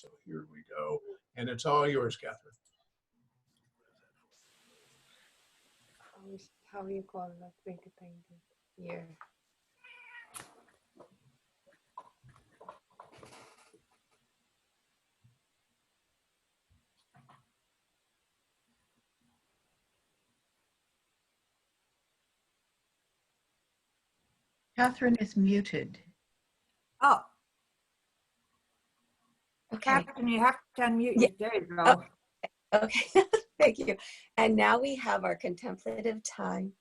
So here we go. And it's all yours, Katherine. How you call that 2020 year? Katherine is muted. Oh, Okay. Katherine, you have to unmute. Yeah. There you go. Okay, thank you. And now we have our contemplative time.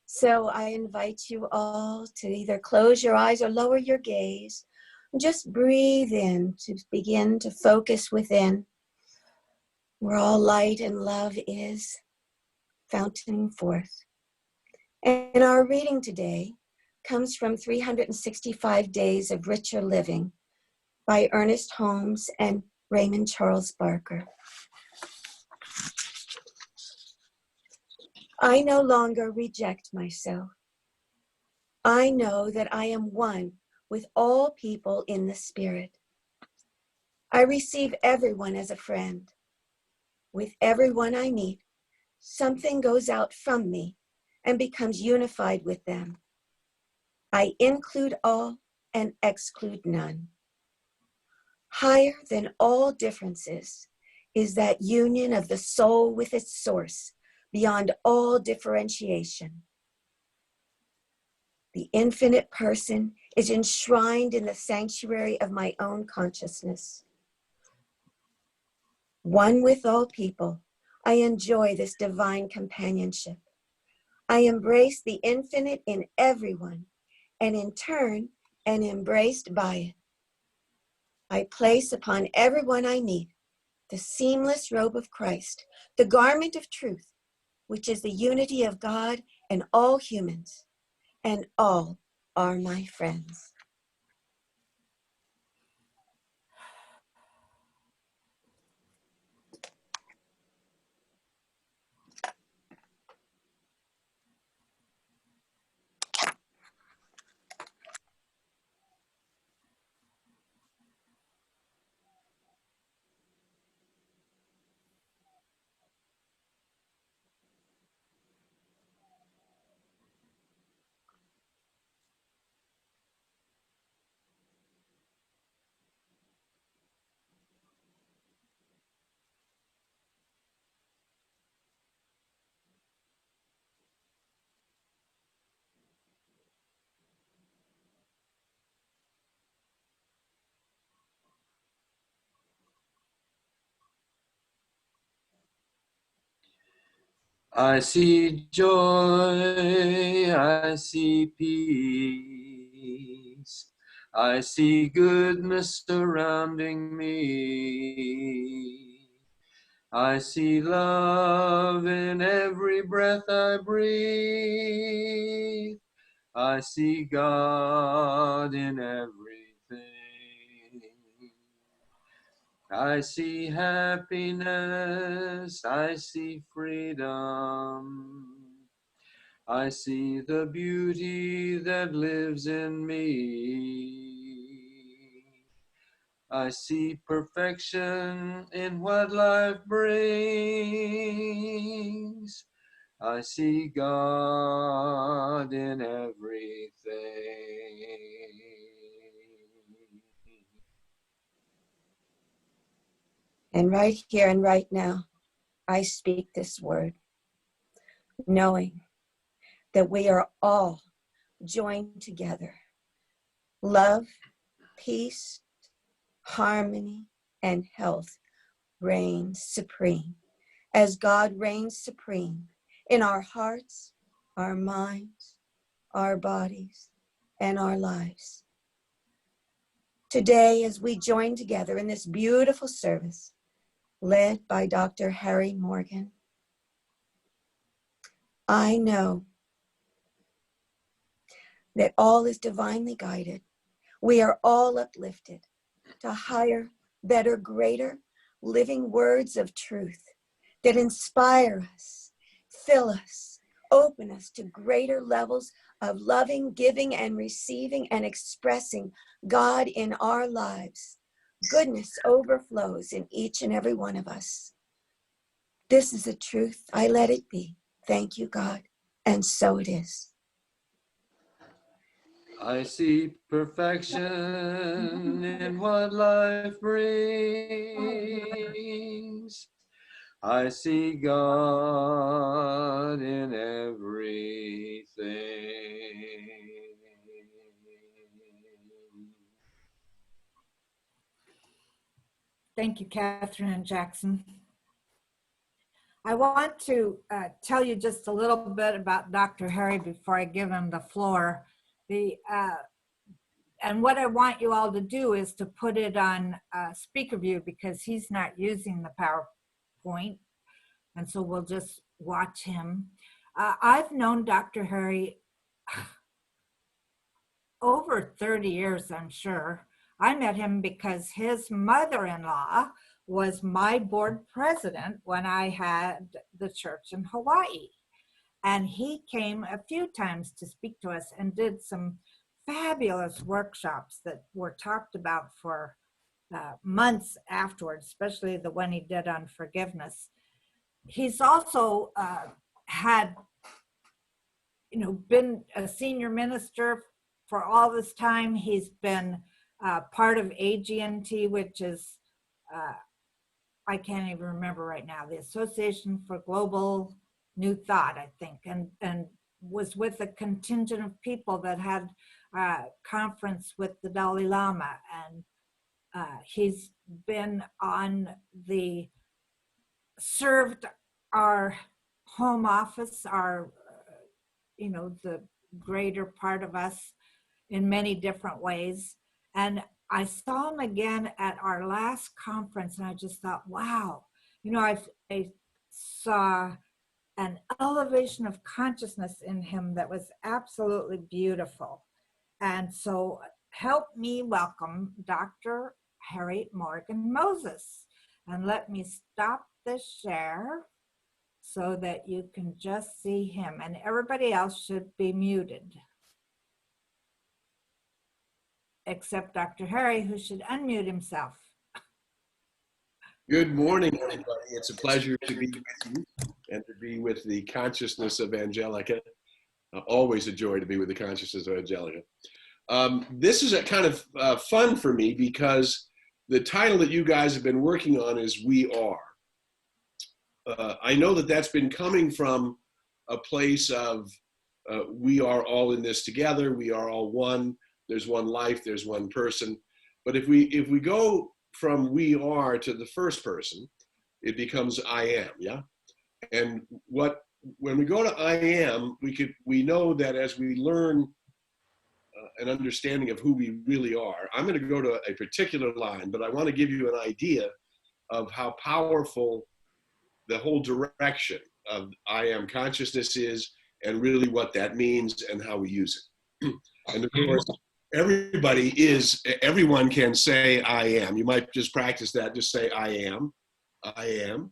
So I invite you all to either close your eyes or lower your gaze. Just breathe in to begin to focus within, where all light and love is fountaining forth. And our reading today comes from 365 Days of Richer Living by Ernest Holmes and Raymond Charles Barker. I no longer reject myself. I know that I am one with all people in the Spirit. I receive everyone as a friend. With everyone I meet, something goes out from me and becomes unified with them. I include all and exclude none. Higher than all differences is that union of the soul with its source, beyond all differentiation. The infinite person is enshrined in the sanctuary of my own consciousness. One with all people, I enjoy this divine companionship. I embrace the infinite in everyone, and in turn, am embraced by it. I place upon everyone I meet the seamless robe of Christ, the garment of truth, which is the unity of God and all humans, and all are my friends. I see joy, I see peace, I see goodness surrounding me. I see love in every breath I breathe. I see God in everything. I see happiness, I see freedom. I see the beauty that lives in me. I see perfection in what life brings. I see God in everything. And right here and right now, I speak this word, knowing that we are all joined together. Love, peace, harmony, and health reigns supreme, as God reigns supreme in our hearts, our minds, our bodies, and our lives. Today, as we join together in this beautiful service, led by Dr. Harry Morgan, I know that all is divinely guided. We are all uplifted to higher, better, greater living words of truth that inspire us, fill us, open us to greater levels of loving, giving, and receiving and expressing God in our lives goodness overflows in each and every one of us. This is the truth. I let it be. Thank you, God. And so it is. I see perfection in what life brings. I see God in everything. Thank you, Catherine and Jackson. I want to tell you just a little bit about Dr. Harry before I give him the floor. And what I want you all to do is to put it on speaker view because he's not using the PowerPoint. And so we'll just watch him. I've known Dr. Harry over 30 years, I'm sure. I met him because his mother-in-law was my board president when I had the church in Hawaii. And he came a few times to speak to us and did some fabulous workshops that were talked about for months afterwards, especially the one he did on forgiveness. He's also had, been a senior minister for all this time. He's been part of AGNT, which is, I can't even remember right now, the Association for Global New Thought, I think, and was with a contingent of people that had a conference with the Dalai Lama. And he's been served our home office, the greater part of us in many different ways. And I saw him again at our last conference and I just thought, wow, I saw an elevation of consciousness in him that was absolutely beautiful. And so help me welcome Dr. Harry Morgan Moses. And let me stop the share so that you can just see him, and everybody else should be muted. Except Dr. Harry, who should unmute himself. Good morning, everybody. It's a pleasure to be with you and to be with the consciousness of Angelica. Always a joy to be with the consciousness of Angelica. This is a kind of fun for me because the title that you guys have been working on is We Are. I know that that's been coming from a place of we are all in this together, we are all one, there's one life, there's one person. But if we go from we are to the first person, it becomes I am, yeah? And when we go to I am, we know that as we learn an understanding of who we really are, I'm going to go to a particular line, but I want to give you an idea of how powerful the whole direction of I am consciousness is, and really what that means and how we use it. And of course, everyone can say I am. You might just practice that, just say I am. And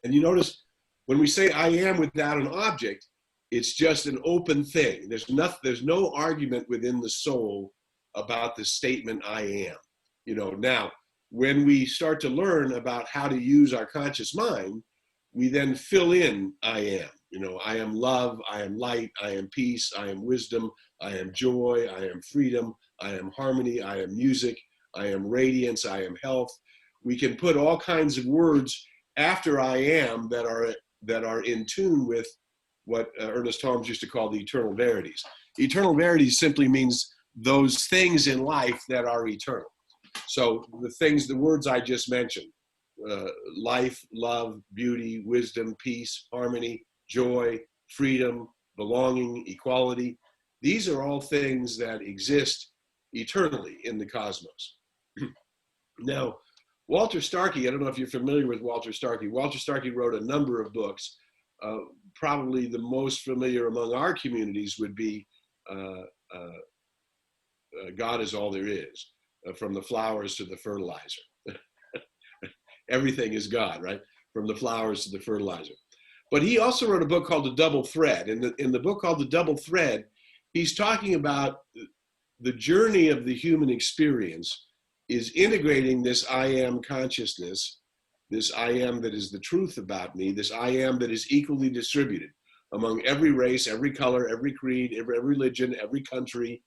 you notice when we say I am without an object, it's just an open thing. There's no argument within the soul about the statement I am. Now, when we start to learn about how to use our conscious mind, we then fill in I am. I am love, I am light, I am peace, I am wisdom, I am joy, I am freedom, I am harmony, I am music, I am radiance, I am health. We can put all kinds of words after I am that are in tune with what Ernest Holmes used to call the eternal verities. Eternal verities simply means those things in life that are eternal. So the words I just mentioned, life, love, beauty, wisdom, peace, harmony, joy, freedom, belonging, equality, these are all things that exist eternally in the cosmos. Now, Walter Starkey, I don't know if you're familiar with Walter Starkey. Walter Starkey wrote a number of books. Probably the most familiar among our communities would be God is All There Is. From the flowers to the fertilizer. Everything is God, right? From the flowers to the fertilizer. But he also wrote a book called The Double Thread. In the book called The Double Thread, he's talking about the journey of the human experience is integrating this I am consciousness, this I am that is the truth about me, this I am that is equally distributed among every race, every color, every creed, every religion, every country.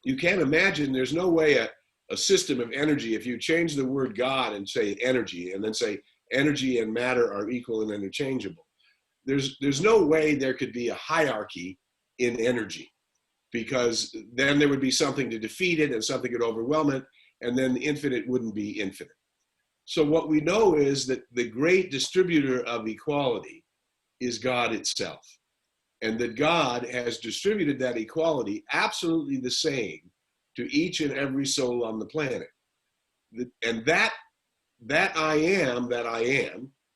You can't imagine, there's no way a system of energy, if you change the word God and say energy, and then say energy and matter are equal and interchangeable, there's no way there could be a hierarchy in energy, because then there would be something to defeat it and something could overwhelm it, and then the infinite wouldn't be infinite. So what we know is that the great distributor of equality is God itself, and that God has distributed that equality absolutely the same to each and every soul on the planet. And that I am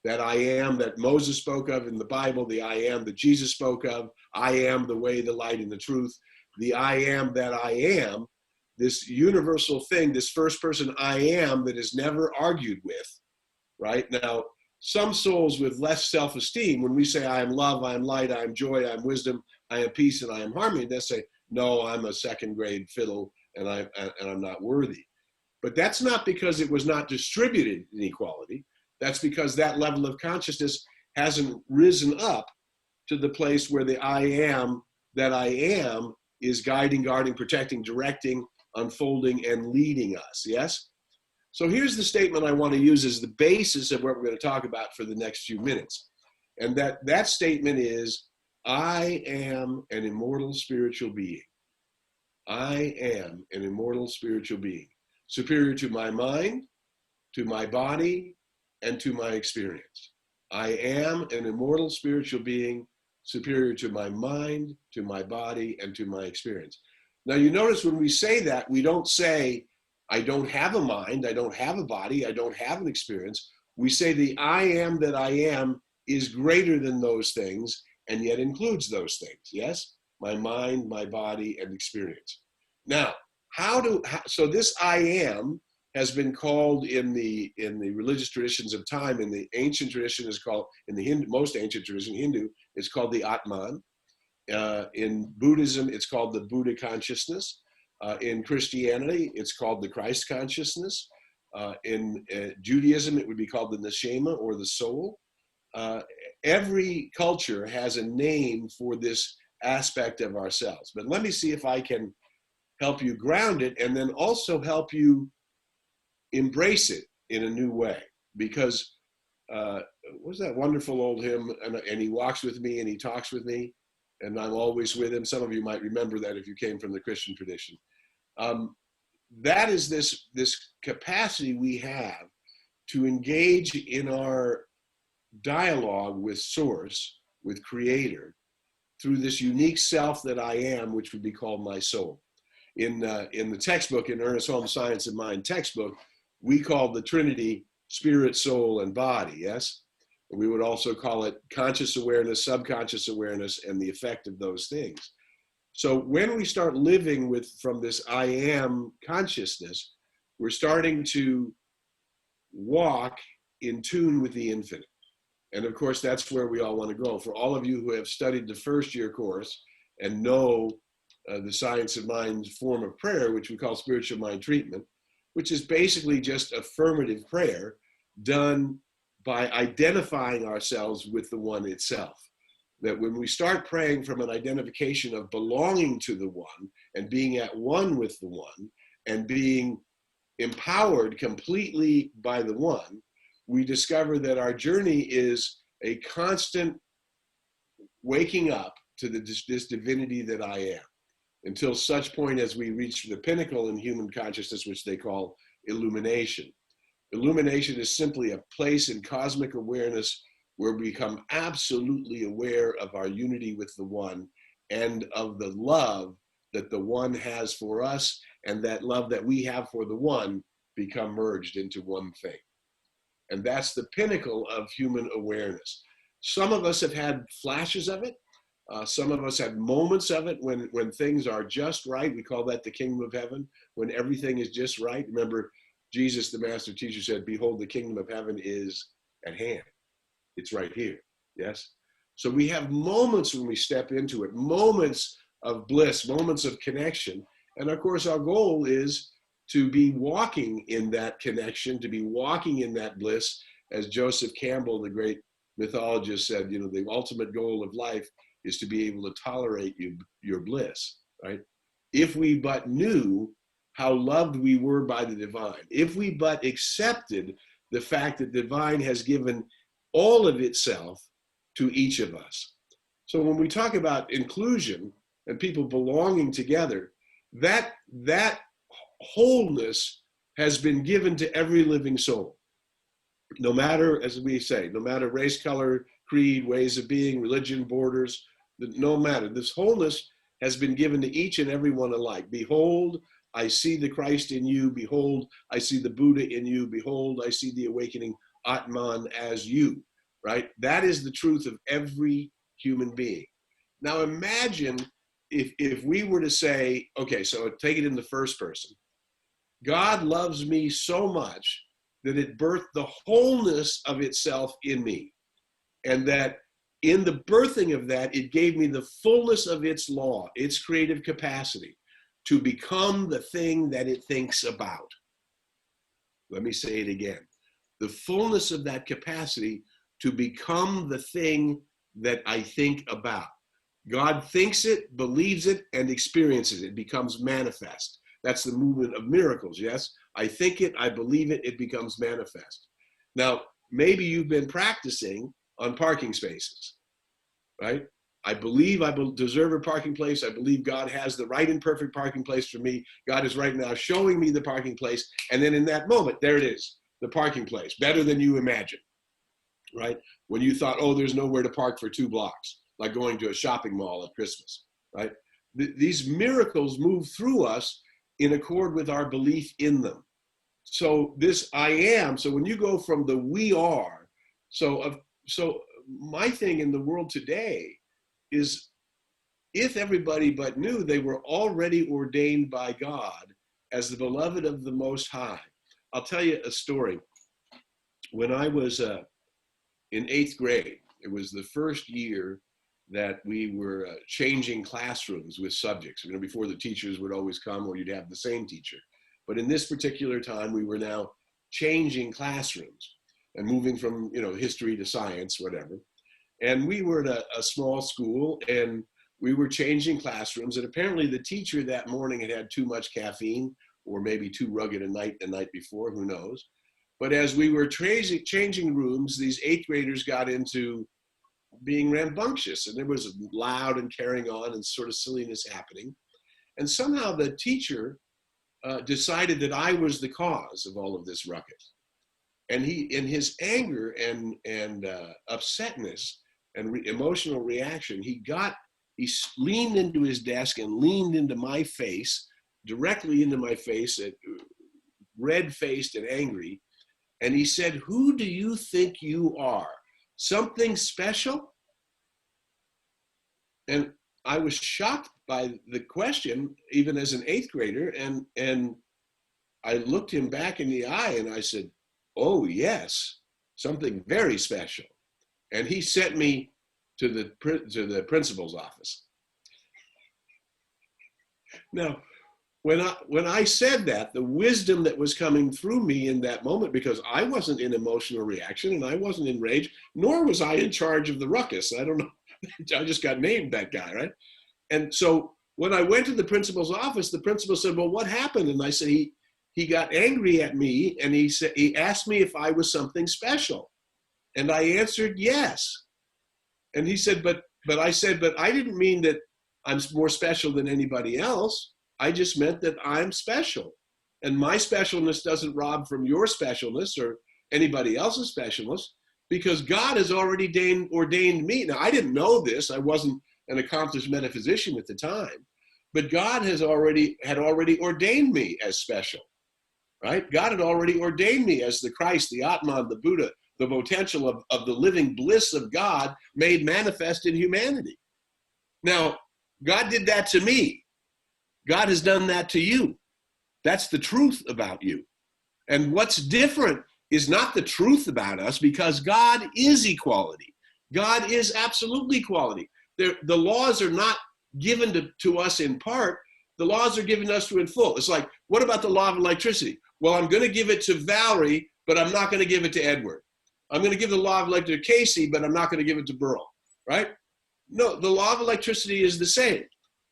that Moses spoke of in the Bible, the I am that Jesus spoke of, I am the way, the light, and the truth, the I am that I am, this universal thing, this first person I am that is never argued with, right? Now, some souls with less self-esteem, when we say I am love, I am light, I am joy, I am wisdom, I am peace, and I am harmony, they say, no, I'm a second-grade fiddle, and I'm not worthy. But that's not because it was not distributed in equality. That's because that level of consciousness hasn't risen up to the place where the I am that I am is guiding, guarding, protecting, directing, unfolding, and leading us, yes? So here's the statement I want to use as the basis of what we're going to talk about for the next few minutes. And that statement is, I am an immortal spiritual being. I am an immortal spiritual being, superior to my mind, to my body, and to my experience. I am an immortal spiritual being, superior to my mind, to my body, and to my experience. Now you notice when we say that, we don't say, I don't have a mind, I don't have a body, I don't have an experience. We say the I am that I am is greater than those things, and yet includes those things, yes? My mind, my body, and experience. Now, so this I am has been called in the religious traditions of time, in the ancient tradition is called, in the most ancient tradition, Hindu, it's called the Atman. In Buddhism, it's called the Buddha consciousness. In Christianity, it's called the Christ consciousness. In Judaism, it would be called the neshama, or the soul. Every culture has a name for this aspect of ourselves. But let me see if I can help you ground it, and then also help you embrace it in a new way. Because what's that wonderful old hymn, and he walks with me and he talks with me, and I'm always with him. Some of you might remember that if you came from the Christian tradition. That is this capacity we have to engage in our dialogue with Source, with Creator, through this unique self that I am, which would be called my soul. In the textbook, in Ernest Holmes' Science of Mind textbook, we call the Trinity spirit, soul, and body, yes? And we would also call it conscious awareness, subconscious awareness, and the effect of those things. So when we start living from this I am consciousness, we're starting to walk in tune with the infinite. And of course, that's where we all want to go. For all of you who have studied the first year course and know the Science of Mind form of prayer, which we call spiritual mind treatment, which is basically just affirmative prayer done by identifying ourselves with the one itself. That when we start praying from an identification of belonging to the one and being at one with the one and being empowered completely by the one, we discover that our journey is a constant waking up to this divinity that I am, until such point as we reach the pinnacle in human consciousness, which they call illumination. Illumination is simply a place in cosmic awareness where we become absolutely aware of our unity with the one and of the love that the one has for us, and that love that we have for the one become merged into one thing. And that's the pinnacle of human awareness. Some of us have had flashes of it. Some of us have moments of it when things are just right. We call that the kingdom of heaven, when everything is just right. Remember, Jesus, the master teacher, said, behold, the kingdom of heaven is at hand. It's right here, yes? So we have moments when we step into it, moments of bliss, moments of connection. And of course, our goal is to be walking in that connection, to be walking in that bliss. As Joseph Campbell, the great mythologist, said, the ultimate goal of life is to be able to tolerate your bliss, right? If we but knew how loved we were by the divine, if we but accepted the fact that the divine has given all of itself to each of us. So when we talk about inclusion and people belonging together, that wholeness has been given to every living soul. No matter, as we say, no matter race, color, creed, ways of being, religion, borders, no matter. This wholeness has been given to each and every one alike. Behold, I see the Christ in you. Behold, I see the Buddha in you. Behold, I see the awakening Atman as you, right? That is the truth of every human being. Now imagine if we were to say, okay, so take it in the first person. God loves me so much that it birthed the wholeness of itself in me. And that in the birthing of that, it gave me the fullness of its law, its creative capacity to become the thing that it thinks about. Let me say it again. The fullness of that capacity to become the thing that I think about. God thinks it, believes it, and experiences it. It becomes manifest. That's the movement of miracles, yes? I think it, I believe it, it becomes manifest. Now, maybe you've been practicing on parking spaces, right? I believe I deserve a parking place. I believe God has the right and perfect parking place for me. God is right now showing me the parking place. And then in that moment, there it is, the parking place, better than you imagined, right? When you thought, oh, there's nowhere to park for 2 blocks, like going to a shopping mall at Christmas, right? These miracles move through us in accord with our belief in them. So this I am, so when you go from the we are, so my thing in the world today is if everybody but knew they were already ordained by God as the beloved of the Most High. I'll tell you a story. When I was in 8th grade, it was the first year that we were changing classrooms with subjects. Before the teachers would always come or you'd have the same teacher. But in this particular time, we were now changing classrooms and moving from, history to science, whatever. And we were at a small school and we were changing classrooms. And apparently the teacher that morning had had too much caffeine or maybe too rugged a night the night before, who knows. But as we were changing rooms, these 8th graders got into being rambunctious, and there was loud and carrying on and sort of silliness happening. And somehow the teacher decided that I was the cause of all of this ruckus. And he, in his anger and upsetness and emotional reaction, he leaned into his desk and leaned into my face, directly into my face, red-faced and angry. And he said, "Who do you think you are? Something special?" And I was shocked by the question, even as an 8th grader, and I looked him back in the eye and I said, "Oh yes, something very special." And he sent me to the principal's office. Now, when I said that, the wisdom that was coming through me in that moment, because I wasn't in emotional reaction and I wasn't in rage, nor was I in charge of the ruckus. I don't know. I just got named that guy, right? And so when I went to the principal's office, the principal said, "Well, what happened?" And I said, he got angry at me and he asked me if I was something special. And I answered yes. And he said, but I said, "But I didn't mean that I'm more special than anybody else. I just meant that I'm special. And my specialness doesn't rob from your specialness or anybody else's specialness, because God has already ordained me." Now, I didn't know this. I wasn't an accomplished metaphysician at the time. But God had already ordained me as special, right? God had already ordained me as the Christ, the Atman, the Buddha, the potential of the living bliss of God made manifest in humanity. Now, God did that to me. God has done that to you. That's the truth about you. And what's different is not the truth about us, because God is equality. God is absolutely equality. The laws are not given to us in part. the laws are given to us in full. It's like, what about the law of electricity? Well, I'm going to give it to Valerie, but I'm not going to give it to Edward. I'm going to give the law of electricity to Casey, but I'm not going to give it to Burl, right? No, the law of electricity is the same.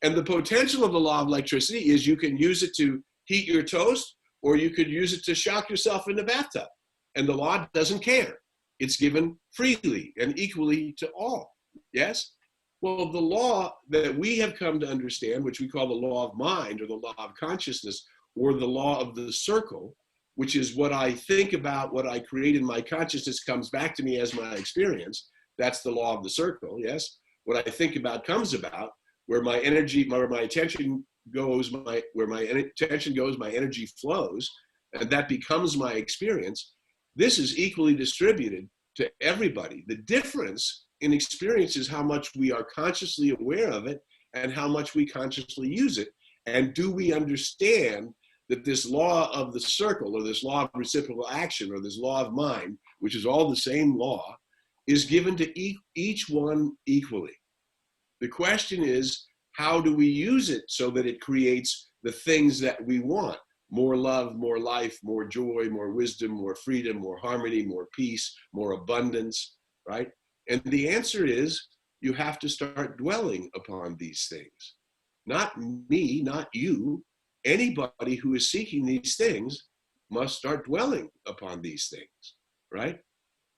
And the potential of the law of electricity is you can use it to heat your toast, or you could use it to shock yourself in the bathtub. And the law doesn't care. It's given freely and equally to all. Yes? Well, the law that we have come to understand, which we call the law of mind or the law of consciousness or the law of the circle, which is what I think about, what I create in my consciousness comes back to me as my experience. That's the law of the circle, yes? What I think about comes about. Where my energy, where my attention goes, my energy flows, and that becomes my experience. This is equally distributed to everybody. The difference in experience is how much we are consciously aware of it and how much we consciously use it. And do we understand that this law of the circle or this law of reciprocal action or this law of mind, which is all the same law, is given to each one equally? The question is, how do we use it so that it creates the things that we want? More love, more life, more joy, more wisdom, more freedom, more harmony, more peace, more abundance, right? And the answer is, you have to start dwelling upon these things. Not me, not you. Anybody who is seeking these things must start dwelling upon these things, right?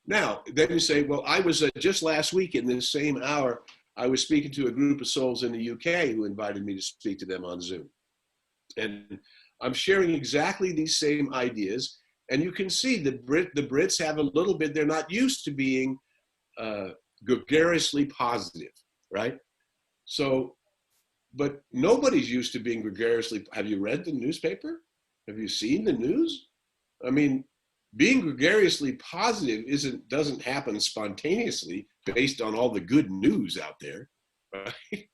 Now, then you say, well, I was just last week in this same hour, I was speaking to a group of souls in the UK who invited me to speak to them on Zoom. And I'm sharing exactly these same ideas. And you can see the Brits have a little bit, they're not used to being gregariously positive, right? So, but nobody's used to being gregariously, have you read the newspaper? Have you seen the news? I mean, being gregariously positive doesn't happen spontaneously based on all the good news out there, right?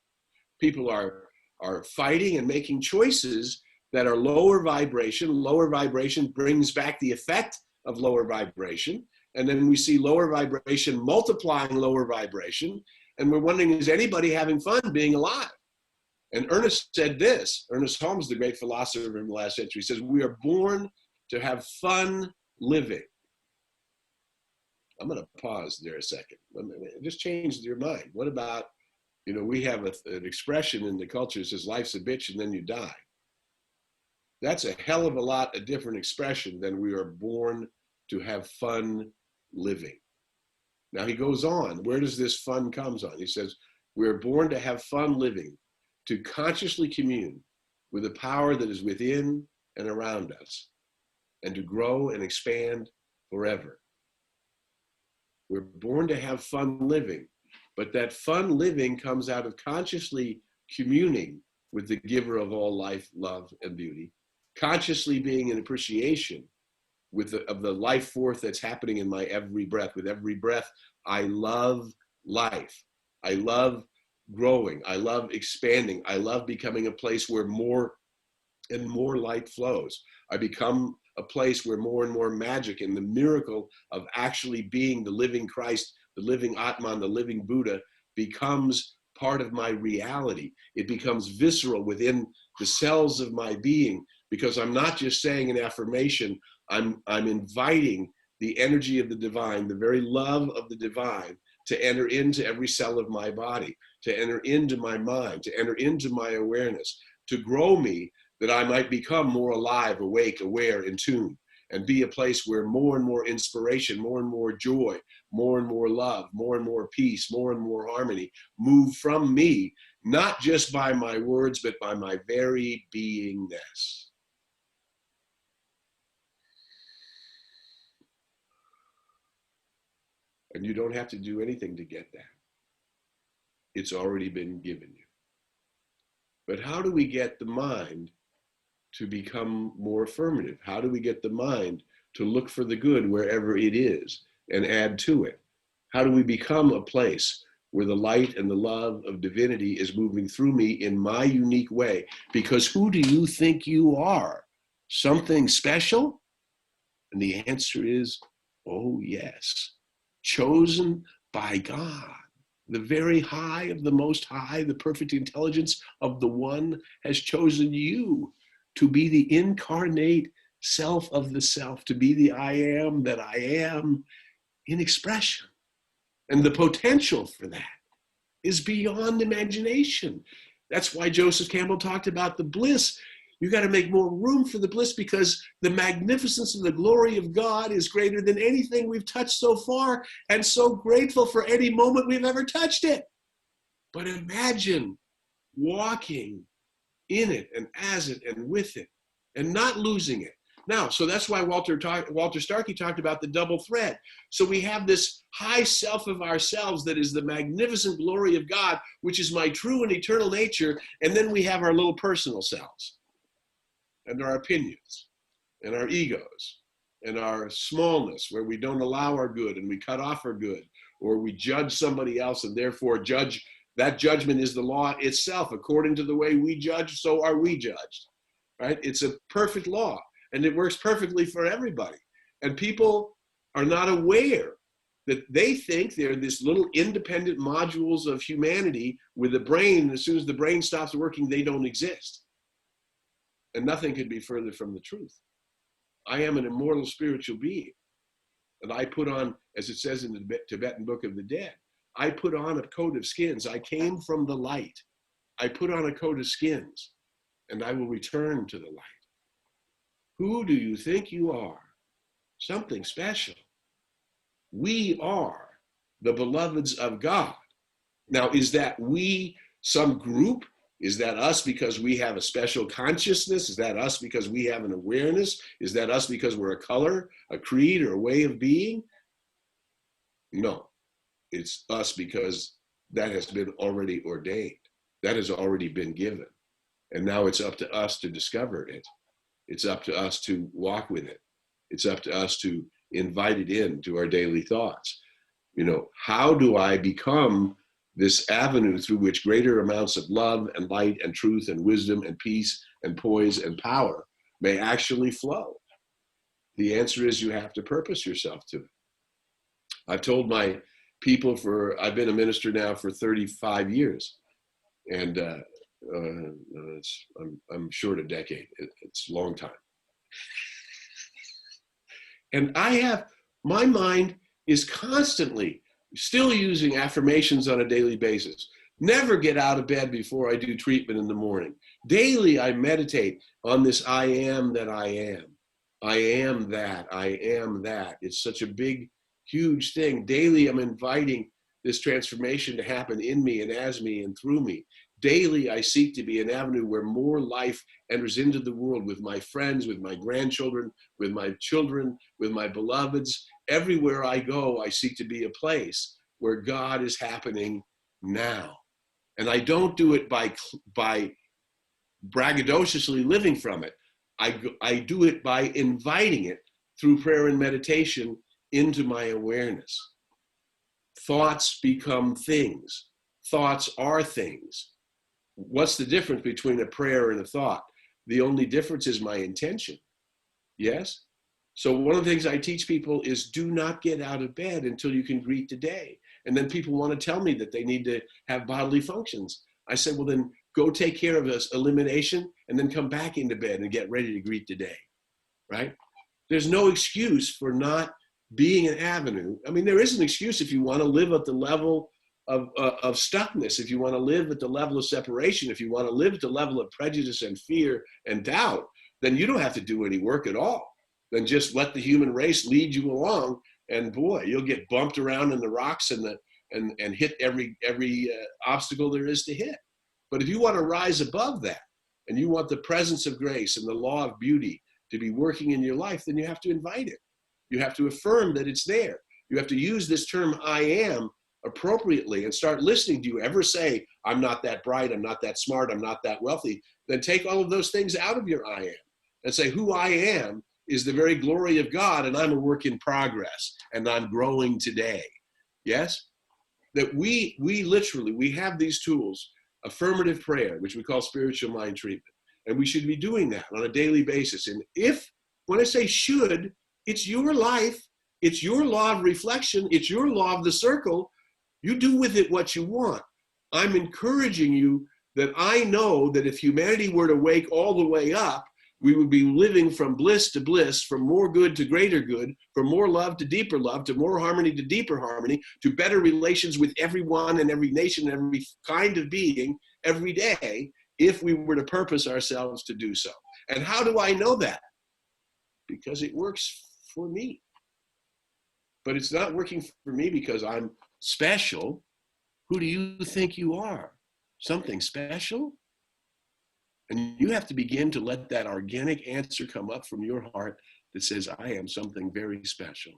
People are fighting and making choices that are lower vibration. Lower vibration brings back the effect of lower vibration. And then we see lower vibration multiplying lower vibration. And we're wondering, is anybody having fun being alive? And Ernest said this, Ernest Holmes, the great philosopher in the last century, says, we are born to have fun living. I'm going to pause there a second. Just change your mind. What about, we have an expression in the culture that says life's a bitch and then you die. That's a hell of a lot a different expression than we are born to have fun living. Now he goes on, where does this fun comes on? He says, we're born to have fun living, to consciously commune with the power that is within and around us, and to grow and expand forever. We're born to have fun living, but that fun living comes out of consciously communing with the giver of all life, love, and beauty, consciously being in appreciation of the life force that's happening in my every breath. With every breath, I love life. I love growing. I love expanding. I love becoming a place where more and more light flows. I become a place where more and more magic and the miracle of actually being the living Christ, the living Atman, the living Buddha becomes part of my reality. It becomes visceral within the cells of my being, because I'm not just saying an affirmation, I'm inviting the energy of the divine, the very love of the divine, to enter into every cell of my body, to enter into my mind, to enter into my awareness, to grow me, that I might become more alive, awake, aware, in tune, and be a place where more and more inspiration, more and more joy, more and more love, more and more peace, more and more harmony move from me, not just by my words, but by my very beingness. And you don't have to do anything to get that. It's already been given you. But how do we get the mind to become more affirmative? How do we get the mind to look for the good wherever it is and add to it? How do we become a place where the light and the love of divinity is moving through me in my unique way? Because who do you think you are? Something special? And the answer is, oh yes, chosen by God. The very high of the most high, the perfect intelligence of the one has chosen you to be the incarnate self of the self, to be the I am that I am in expression. And the potential for that is beyond imagination. That's why Joseph Campbell talked about the bliss. You got to make more room for the bliss, because the magnificence of the glory of God is greater than anything we've touched so far, and so grateful for any moment we've ever touched it. But imagine walking in it and as it and with it and not losing it. Now, so that's why Walter Starkey talked about the double thread. So we have this high self of ourselves that is the magnificent glory of God, which is my true and eternal nature. And then we have our little personal selves and our opinions and our egos and our smallness, where we don't allow our good and we cut off our good, or we judge somebody else and therefore judge. That judgment is the law itself. According to the way we judge, so are we judged, right? It's a perfect law. And it works perfectly for everybody. And people are not aware that they think they're this little independent modules of humanity with a brain. And as soon as the brain stops working, they don't exist. And nothing could be further from the truth. I am an immortal spiritual being. And I put on, as it says in the Tibetan Book of the Dead, I put on a coat of skins. I came from the light. I put on a coat of skins, and I will return to the light. Who do you think you are? Something special. We are the beloveds of God. Now, is that we some group? Is that us because we have a special consciousness? Is that us because we have an awareness? Is that us because we're a color, a creed, or a way of being? No, it's us because that has been already ordained. That has already been given. And now it's up to us to discover it. It's up to us to walk with it. It's up to us to invite it into our daily thoughts. You know, how do I become this avenue through which greater amounts of love and light and truth and wisdom and peace and poise and power may actually flow? The answer is you have to purpose yourself to it. I've told my people I've been a minister now for 35 years. And I'm short a decade. It's a long time. And my mind is constantly still using affirmations on a daily basis. Never get out of bed before I do treatment in the morning. Daily, I meditate on this I am that I am. I am that, I am that. It's such a big, huge thing. Daily, I'm inviting this transformation to happen in me and as me and through me. Daily, I seek to be an avenue where more life enters into the world with my friends, with my grandchildren, with my children, with my beloveds. Everywhere I go, I seek to be a place where God is happening now. And I don't do it by braggadociously living from it. I do it by inviting it through prayer and meditation into my awareness. Thoughts become things. Thoughts are things. What's the difference between a prayer and a thought? The only difference is my intention. Yes? So one of the things I teach people is do not get out of bed until you can greet the day. And then people want to tell me that they need to have bodily functions. I say, well, then go take care of this elimination and then come back into bed and get ready to greet the day, right? There's no excuse for not being an avenue. I mean, there is an excuse if you want to live at the level of stuckness, if you want to live at the level of separation, if you want to live at the level of prejudice and fear and doubt, then you don't have to do any work at all. Then just let the human race lead you along, and boy, you'll get bumped around in the rocks and hit every obstacle there is to hit. But if you want to rise above that, and you want the presence of grace and the law of beauty to be working in your life, then you have to invite it. You have to affirm that it's there. You have to use this term I am appropriately and start listening. Do you ever say, I'm not that bright, I'm not that smart, I'm not that wealthy? Then take all of those things out of your I am and say, who I am is the very glory of God, and I'm a work in progress, and I'm growing today. Yes? That we have these tools, affirmative prayer, which we call spiritual mind treatment, and we should be doing that on a daily basis. And when I say should, it's your life, it's your law of reflection, it's your law of the circle. You do with it what you want. I'm encouraging you that I know that if humanity were to wake all the way up, we would be living from bliss to bliss, from more good to greater good, from more love to deeper love, to more harmony to deeper harmony, to better relations with everyone and every nation and every kind of being every day, if we were to purpose ourselves to do so. And how do I know that? Because it works for me. But it's not working for me because I'm special. Who do you think you are? Something special? And you have to begin to let that organic answer come up from your heart that says, I am something very special.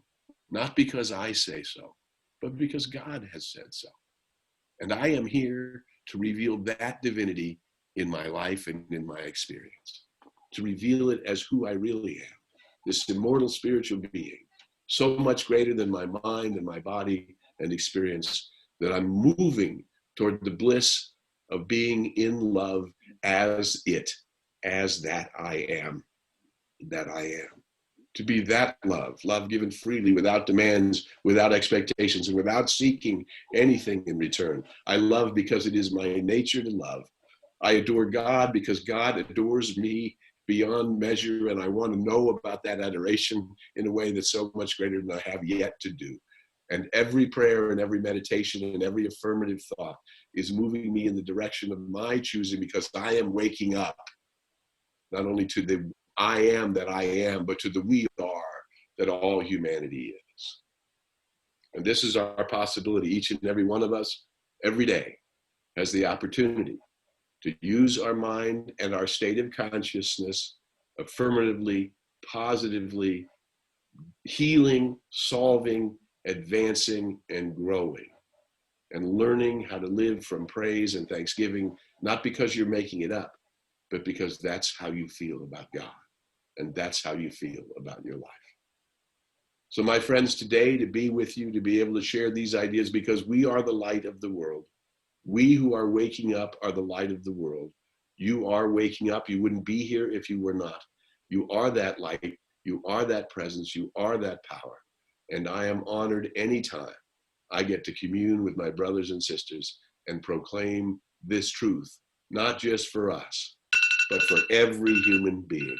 Not because I say so, but because God has said so. And I am here to reveal that divinity in my life and in my experience, to reveal it as who I really am, this immortal spiritual being, so much greater than my mind and my body and experience, that I'm moving toward the bliss of being in love as it, as that I am, that I am. To be that love, love given freely, without demands, without expectations, and without seeking anything in return. I love because it is my nature to love. I adore God because God adores me beyond measure, and I want to know about that adoration in a way that's so much greater than I have yet to do. And every prayer and every meditation and every affirmative thought is moving me in the direction of my choosing, because I am waking up, not only to the I am that I am, but to the we are that all humanity is. And this is our possibility. Each and every one of us, every day, has the opportunity to use our mind and our state of consciousness affirmatively, positively, healing, solving, advancing, and growing, and learning how to live from praise and thanksgiving, not because you're making it up, but because that's how you feel about God, and that's how you feel about your life. So my friends, today, to be with you, to be able to share these ideas, because we are the light of the world. We who are waking up are the light of the world. You are waking up. You wouldn't be here if you were not. You are that light. You are that presence. You are that power. And I am honored anytime I get to commune with my brothers and sisters and proclaim this truth, not just for us, but for every human being,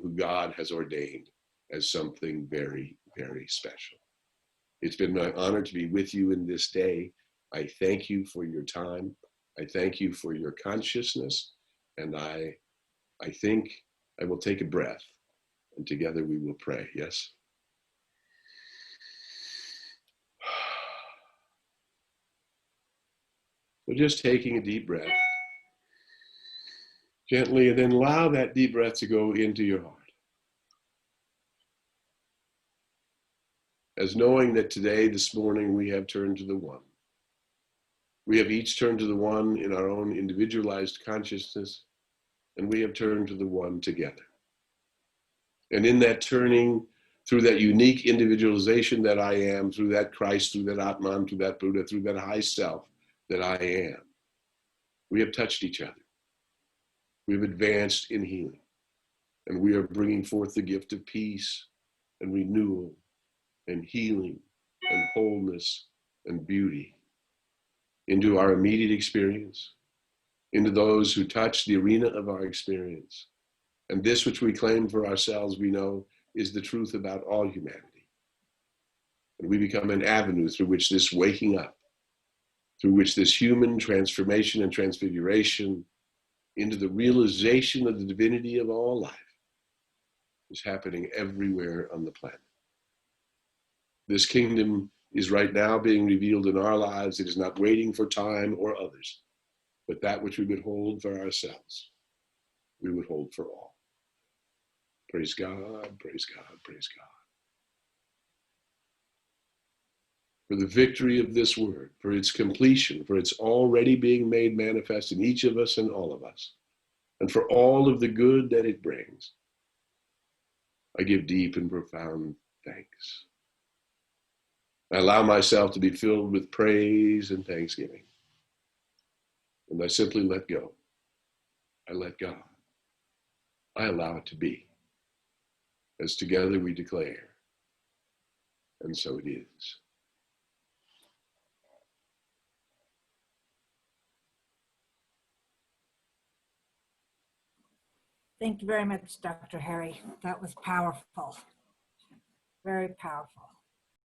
who God has ordained as something very, very special. It's been my honor to be with you in this day. I thank you for your time. I thank you for your consciousness. And I think I will take a breath, and together we will pray. Yes? So just taking a deep breath, gently, and then allow that deep breath to go into your heart. As knowing that today, this morning, we have turned to the one. We have each turned to the one in our own individualized consciousness, and we have turned to the one together. And in that turning, through that unique individualization that I am, through that Christ, through that Atman, through that Buddha, through that high self that I am, we have touched each other. We've advanced in healing, and we are bringing forth the gift of peace and renewal and healing and wholeness and beauty into our immediate experience, into those who touch the arena of our experience. And this which we claim for ourselves, we know, is the truth about all humanity. And we become an avenue through which this waking up, through which this human transformation and transfiguration into the realization of the divinity of all life is happening everywhere on the planet. This kingdom is right now being revealed in our lives. It is not waiting for time or others, but that which we would hold for ourselves, we would hold for all. Praise God, praise God, praise God. For the victory of this word, for its completion, for its already being made manifest in each of us and all of us, and for all of the good that it brings, I give deep and profound thanks. I allow myself to be filled with praise and thanksgiving. And I simply let go. I let God. I allow it to be. As together we declare, and so it is. Thank you very much, Dr. Harry. That was powerful. Very powerful.